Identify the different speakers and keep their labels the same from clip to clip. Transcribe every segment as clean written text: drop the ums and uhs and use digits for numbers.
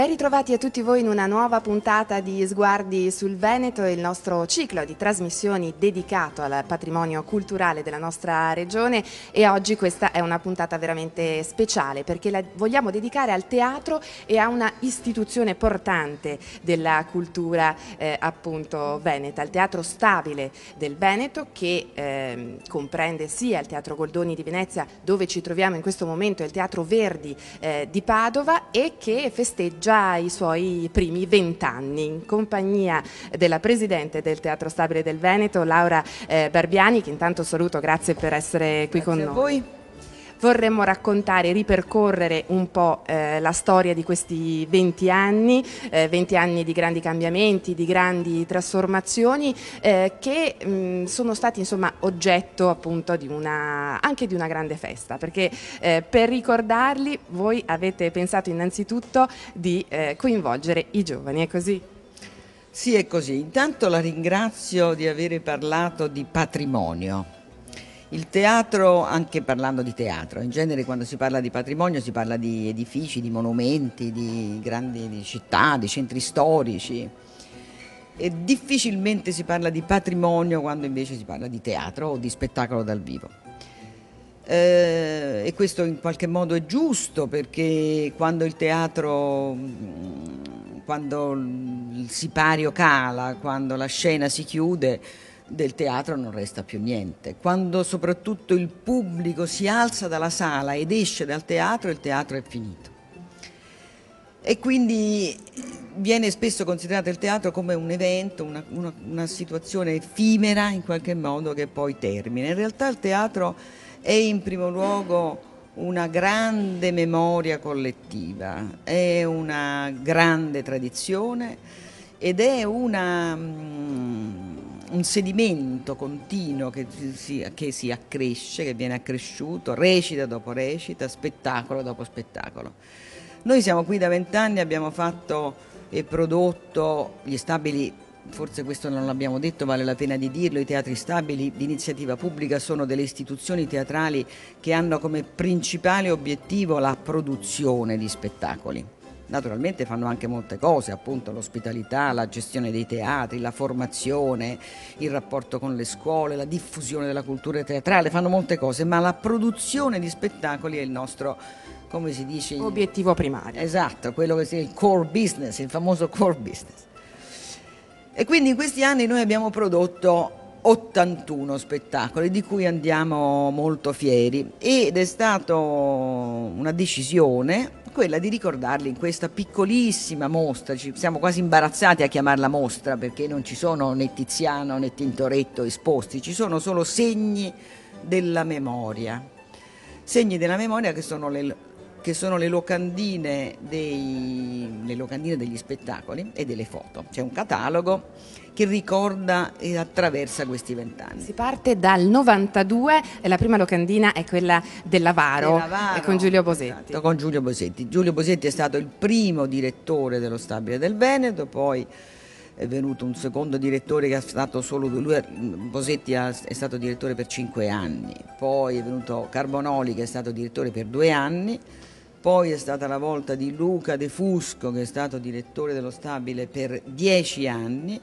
Speaker 1: Ben ritrovati a tutti voi in una nuova puntata di Sguardi sul Veneto, il nostro ciclo di trasmissioni dedicato al patrimonio culturale della nostra regione, e oggi questa è una puntata veramente speciale perché la vogliamo dedicare al teatro e a una istituzione portante della cultura appunto veneta, il Teatro Stabile del Veneto, che comprende sia il Teatro Goldoni di Venezia, dove ci troviamo in questo momento, e il Teatro Verdi di Padova, e che festeggia i suoi primi 20 anni in compagnia della presidente del Teatro Stabile del Veneto, Laura Barbiani, che intanto saluto. Grazie per essere qui con noi.
Speaker 2: Grazie a voi.
Speaker 1: Vorremmo raccontare, ripercorrere un po' la storia di questi 20 anni, 20 anni di grandi cambiamenti, di grandi trasformazioni che sono stati insomma oggetto appunto di anche di una grande festa, perché per ricordarli voi avete pensato innanzitutto di coinvolgere i giovani, è così?
Speaker 2: Sì, è così. Intanto la ringrazio di aver parlato di patrimonio. Il teatro, anche parlando di teatro, in genere quando si parla di patrimonio si parla di edifici, di monumenti, di grandi città, di centri storici, e difficilmente si parla di patrimonio quando invece si parla di teatro o di spettacolo dal vivo. E questo in qualche modo è giusto, perché quando il teatro, quando il sipario cala, quando la scena si chiude, del teatro non resta più niente. Quando soprattutto il pubblico si alza dalla sala ed esce dal teatro, il teatro è finito. E quindi viene spesso considerato il teatro come un evento, una situazione effimera in qualche modo, che poi termina. In realtà il teatro è in primo luogo una grande memoria collettiva, è una grande tradizione ed è un sedimento continuo che si accresce, che viene accresciuto, recita dopo recita, spettacolo dopo spettacolo. Noi siamo qui da 20 anni, abbiamo fatto e prodotto gli stabili, forse questo non l'abbiamo detto, vale la pena di dirlo, i teatri stabili di iniziativa pubblica sono delle istituzioni teatrali che hanno come principale obiettivo la produzione di spettacoli. Naturalmente fanno anche molte cose, appunto l'ospitalità, la gestione dei teatri, la formazione, il rapporto con le scuole, la diffusione della cultura teatrale, fanno molte cose, ma la produzione di spettacoli è il nostro, come si dice?
Speaker 1: Obiettivo primario.
Speaker 2: Esatto, quello che si chiama il core business, il famoso core business. E quindi in questi anni noi abbiamo prodotto 81 spettacoli, di cui andiamo molto fieri, ed è stata una decisione quella di ricordarli in questa piccolissima mostra. Ci siamo quasi imbarazzati a chiamarla mostra, perché non ci sono né Tiziano né Tintoretto esposti, ci sono solo segni della memoria che sono le locandine degli spettacoli e delle foto. C'è un catalogo che ricorda e attraversa questi 20 anni.
Speaker 1: Si parte dal 92 e la prima locandina è quella dell'Avaro, con Giulio Bosetti.
Speaker 2: Esatto, con Giulio Bosetti. Giulio Bosetti è stato il primo direttore dello Stabile del Veneto, poi è venuto un secondo direttore che ha stato solo Bosetti è stato direttore per 5 anni, poi è venuto Carbonoli che è stato direttore per 2 anni, poi è stata la volta di Luca De Fusco che è stato direttore dello Stabile per 10 anni,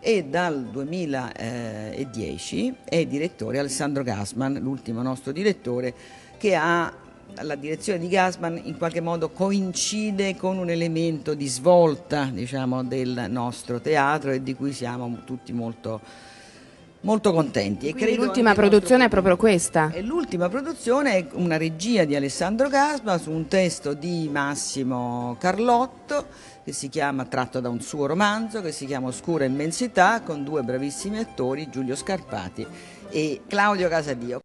Speaker 2: e dal 2010 è direttore Alessandro Gassman, l'ultimo nostro direttore, che ha la direzione di Gassman in qualche modo coincide con un elemento di svolta, diciamo, del nostro teatro, e di cui siamo tutti molto contenti.
Speaker 1: E credo l'ultima produzione è proprio questa.
Speaker 2: E l'ultima produzione è una regia di Alessandro Gassman su un testo di Massimo Carlotto, che si chiama, tratto da un suo romanzo, che si chiama Oscura immensità, con 2 bravissimi attori, Giulio Scarpati e Claudio Casadio.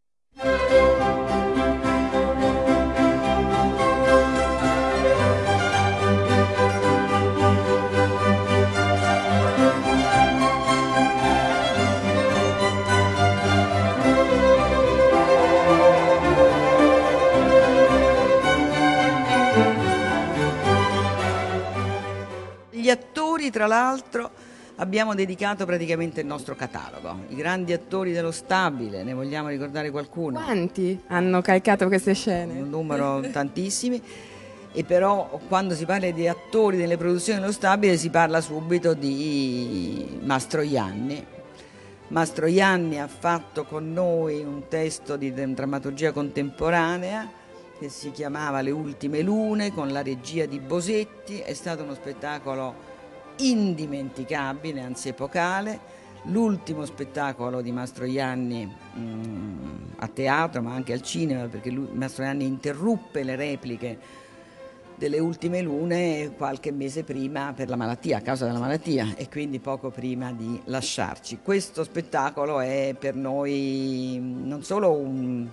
Speaker 2: Gli attori, tra l'altro, abbiamo dedicato praticamente il nostro catalogo. I grandi attori dello Stabile, ne vogliamo ricordare qualcuno?
Speaker 1: Quanti hanno calcato queste scene?
Speaker 2: Un numero tantissimi. e però quando si parla di attori nelle produzioni dello Stabile si parla subito di Mastroianni. Mastroianni ha fatto con noi un testo di drammaturgia contemporanea che si chiamava Le ultime lune, con la regia di Bosetti. È stato uno spettacolo indimenticabile, anzi epocale, l'ultimo spettacolo di Mastroianni a teatro ma anche al cinema, perché Mastroianni interruppe le repliche delle ultime lune qualche mese prima per la malattia, a causa della malattia, e quindi poco prima di lasciarci. Questo spettacolo è per noi non solo un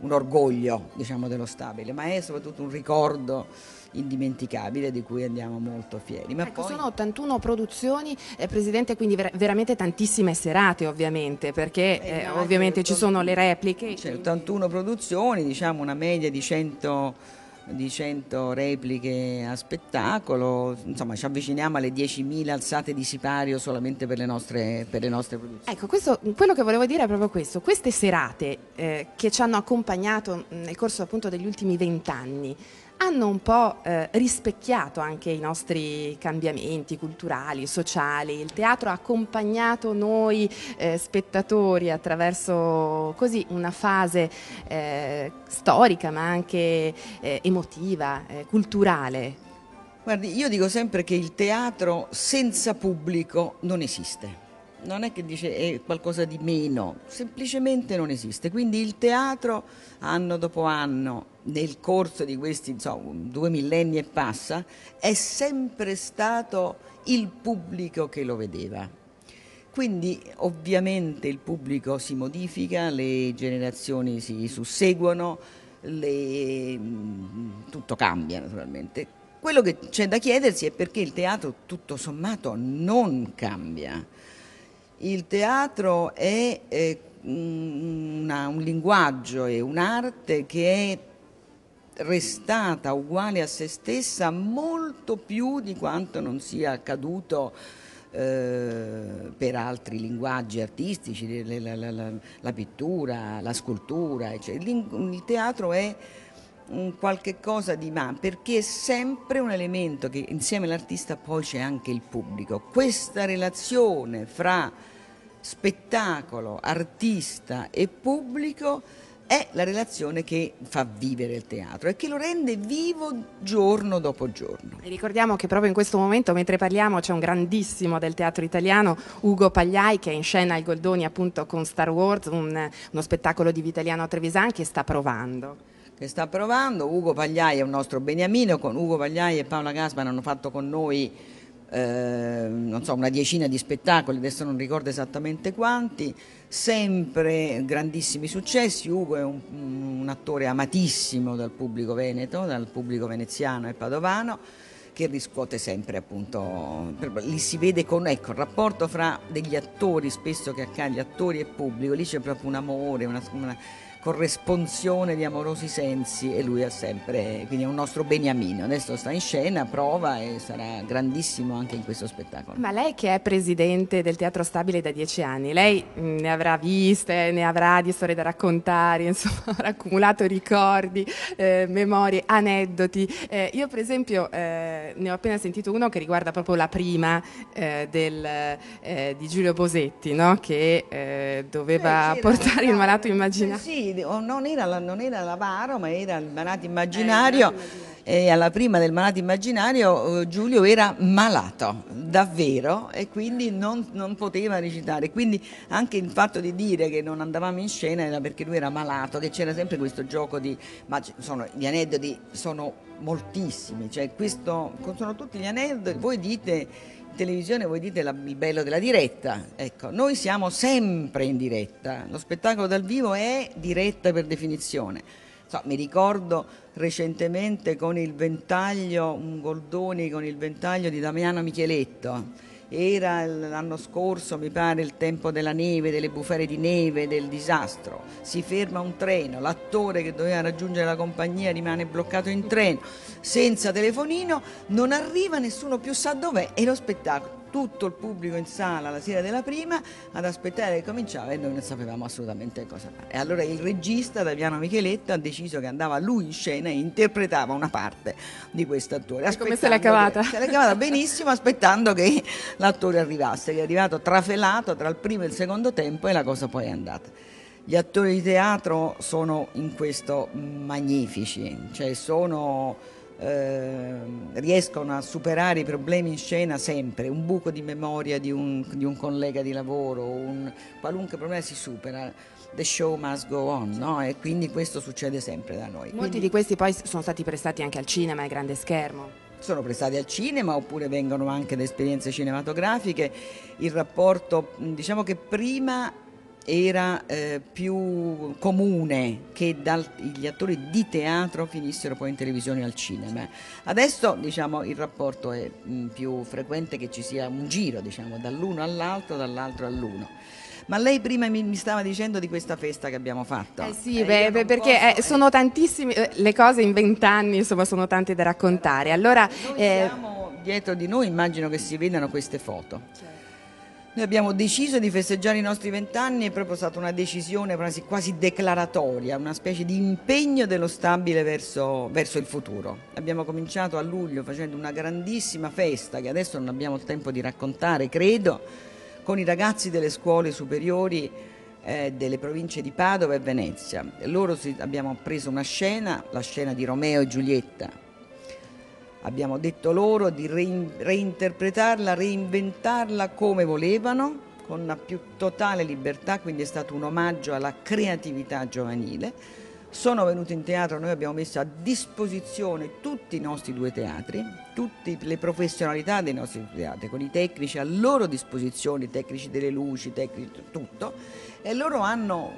Speaker 2: orgoglio, diciamo, dello Stabile, ma è soprattutto un ricordo indimenticabile di cui andiamo molto fieri. Ma
Speaker 1: ecco,
Speaker 2: poi...
Speaker 1: sono 81 produzioni, Presidente, quindi veramente tantissime serate, ovviamente, perché ovviamente ci sono le repliche.
Speaker 2: C'è 81 produzioni, diciamo una media di 100 repliche a spettacolo, insomma ci avviciniamo alle 10.000 alzate di sipario solamente per le nostre produzioni.
Speaker 1: Ecco, quello che volevo dire è proprio questo, queste serate che ci hanno accompagnato nel corso appunto degli ultimi 20 anni hanno un po' rispecchiato anche i nostri cambiamenti culturali, sociali. Il teatro ha accompagnato noi spettatori attraverso così una fase storica ma anche emotiva, culturale.
Speaker 2: Guardi, io dico sempre che il teatro senza pubblico non esiste. Non è che dice è qualcosa di meno, semplicemente non esiste. Quindi il teatro, anno dopo anno, nel corso di questi 2 millenni e passa, è sempre stato il pubblico che lo vedeva. Quindi ovviamente il pubblico si modifica, le generazioni si susseguono, tutto cambia naturalmente. Quello che c'è da chiedersi è perché il teatro tutto sommato non cambia. Il teatro è un linguaggio e un'arte che è restata uguale a se stessa molto più di quanto non sia accaduto per altri linguaggi artistici, la pittura, la scultura, eccetera. Il teatro è un qualche cosa di perché è sempre un elemento che insieme all'artista poi c'è anche il pubblico. Questa relazione fra spettacolo, artista e pubblico è la relazione che fa vivere il teatro e che lo rende vivo giorno dopo giorno.
Speaker 1: E ricordiamo che proprio in questo momento, mentre parliamo, c'è un grandissimo del teatro italiano, Ugo Pagliai, che è in scena al Goldoni appunto con Star Wars, uno spettacolo di Vitaliano Trevisan che sta provando.
Speaker 2: Ugo Pagliai è un nostro beniamino, con Ugo Pagliai e Paola Gassman hanno fatto con noi non so, una decina di spettacoli, adesso non ricordo esattamente quanti, sempre grandissimi successi. Ugo è un attore amatissimo dal pubblico veneto, dal pubblico veneziano e padovano, che riscuote sempre appunto, lì si vede il rapporto fra degli attori, spesso che accade attori e pubblico, lì c'è proprio un amore, una corresponsione di amorosi sensi e lui ha sempre, quindi è un nostro beniamino, adesso sta in scena, prova e sarà grandissimo anche in questo spettacolo.
Speaker 1: Ma lei che è presidente del Teatro Stabile da 10 anni, lei ne avrà viste, ne avrà di storie da raccontare, insomma avrà accumulato ricordi, memorie, aneddoti. Io per esempio ne ho appena sentito uno che riguarda proprio la prima di Giulio Bosetti, no? Che doveva portare il malato immaginario.
Speaker 2: Sì, non era l'avaro, ma era il malato immaginario. E alla prima del malato immaginario Giulio era malato, davvero, e quindi non poteva recitare. Quindi anche il fatto di dire che non andavamo in scena era perché lui era malato, che c'era sempre questo gioco gli aneddoti sono moltissimi, cioè sono tutti gli aneddoti. Voi dite in televisione, voi dite il bello della diretta, ecco, noi siamo sempre in diretta, lo spettacolo dal vivo è diretta per definizione. Mi ricordo recentemente con il ventaglio, un Goldoni con il ventaglio di Damiano Micheletto, era l'anno scorso mi pare il tempo della neve, delle bufere di neve, del disastro, si ferma un treno, l'attore che doveva raggiungere la compagnia rimane bloccato in treno, senza telefonino, non arriva, nessuno più sa dov'è e lo spettacolo tutto il pubblico in sala la sera della prima ad aspettare che cominciava e noi non sapevamo assolutamente cosa fare. E allora il regista Daviano Micheletto ha deciso che andava lui in scena e interpretava una parte di questo attore.
Speaker 1: E come se l'è cavata?
Speaker 2: Se l'è cavata benissimo, aspettando che l'attore arrivasse, che è arrivato trafelato tra il primo e il secondo tempo e la cosa poi è andata. Gli attori di teatro sono in questo magnifici, cioè riescono a superare i problemi in scena sempre, un buco di memoria di un collega di lavoro, qualunque problema si supera, the show must go on, no? E quindi questo succede sempre da noi.
Speaker 1: Molti di questi poi sono stati prestati anche al cinema, al grande schermo.
Speaker 2: Sono prestati al cinema oppure vengono anche da esperienze cinematografiche. Il rapporto, diciamo che prima era più comune che gli attori di teatro finissero poi in televisione o al cinema. Adesso diciamo il rapporto è più frequente che ci sia un giro, diciamo, dall'uno all'altro, dall'altro all'uno. Ma lei prima mi stava dicendo di questa festa che abbiamo fatto.
Speaker 1: Sì, perché sono tantissime le cose in 20 anni, insomma, sono tante da raccontare. Allora,
Speaker 2: noi siamo dietro di noi, immagino che si vedano queste foto. Certo. Noi abbiamo deciso di festeggiare i nostri 20 anni, è proprio stata una decisione quasi declaratoria, una specie di impegno dello stabile verso il futuro. Abbiamo cominciato a luglio facendo una grandissima festa che adesso non abbiamo il tempo di raccontare, credo, con i ragazzi delle scuole superiori delle province di Padova e Venezia. Abbiamo preso una scena, la scena di Romeo e Giulietta. Abbiamo detto loro di reinterpretarla, reinventarla come volevano, con la più totale libertà, quindi è stato un omaggio alla creatività giovanile. Sono venuti in teatro, noi abbiamo messo a disposizione tutti i nostri due teatri, tutte le professionalità dei nostri teatri, con i tecnici a loro disposizione, i tecnici delle luci, tutto, e loro hanno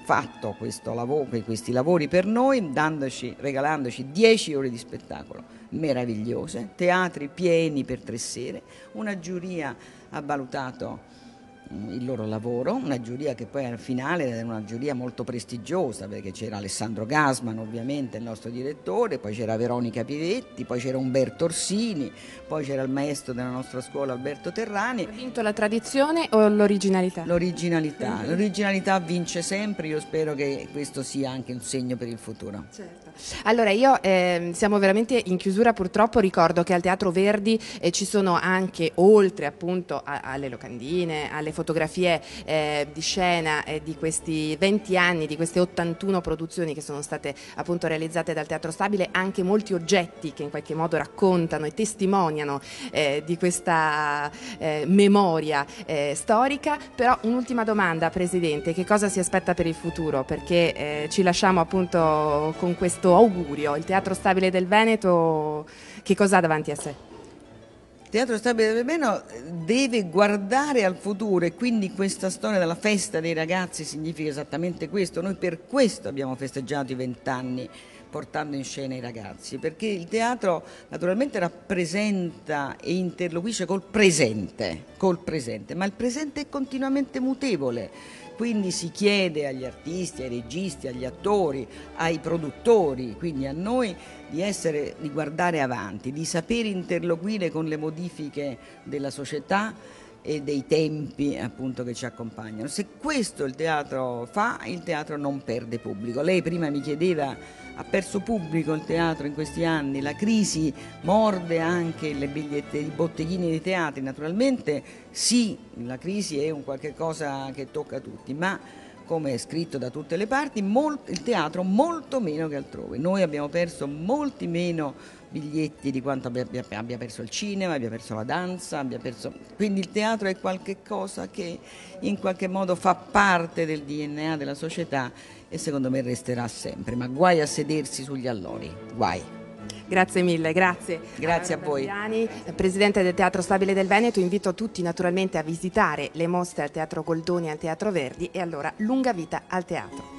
Speaker 2: fatto questi lavori per noi, regalandoci 10 ore di spettacolo meravigliose, teatri pieni per 3 sere, una giuria ha valutato il loro lavoro, una giuria che poi al finale era una giuria molto prestigiosa, perché c'era Alessandro Gasman ovviamente, il nostro direttore, poi c'era Veronica Pivetti, poi c'era Umberto Orsini, poi c'era il maestro della nostra scuola Alberto Terrani.
Speaker 1: Ha vinto la tradizione o l'originalità?
Speaker 2: L'originalità vince sempre, io spero che questo sia anche un segno per il futuro.
Speaker 1: Certo. Allora io siamo veramente in chiusura, purtroppo ricordo che al Teatro Verdi ci sono anche, oltre appunto alle locandine, alle fotografie di scena di questi 20 anni, di queste 81 produzioni che sono state appunto realizzate dal Teatro Stabile, anche molti oggetti che in qualche modo raccontano e testimoniano di questa memoria storica. Però un'ultima domanda, Presidente, che cosa si aspetta per il futuro? Perché ci lasciamo appunto con questo augurio, il Teatro Stabile del Veneto che cosa ha davanti a sé?
Speaker 2: Il Teatro Stabile del Veneto deve guardare al futuro e quindi questa storia della festa dei ragazzi significa esattamente questo. Noi per questo abbiamo festeggiato i 20 anni portando in scena i ragazzi, perché il teatro naturalmente rappresenta e interloquisce col presente, ma il presente è continuamente mutevole. Quindi si chiede agli artisti, ai registi, agli attori, ai produttori, quindi a noi di guardare avanti, di sapere interloquire con le modifiche della società e dei tempi appunto che ci accompagnano. Se questo il teatro fa, il teatro non perde pubblico. Lei prima mi chiedeva, ha perso pubblico il teatro in questi anni, la crisi morde anche i botteghini dei teatri, naturalmente sì, la crisi è un qualche cosa che tocca tutti, ma come è scritto da tutte le parti, il teatro molto meno che altrove. Noi abbiamo perso molti meno biglietti di quanto abbia perso il cinema, abbia perso la danza, quindi il teatro è qualche cosa che in qualche modo fa parte del DNA della società e secondo me resterà sempre, ma guai a sedersi sugli allori, guai.
Speaker 1: Grazie mille, grazie.
Speaker 2: Grazie a voi.
Speaker 1: Barbiani, Presidente del Teatro Stabile del Veneto, invito tutti naturalmente a visitare le mostre al Teatro Goldoni e al Teatro Verdi e allora lunga vita al teatro.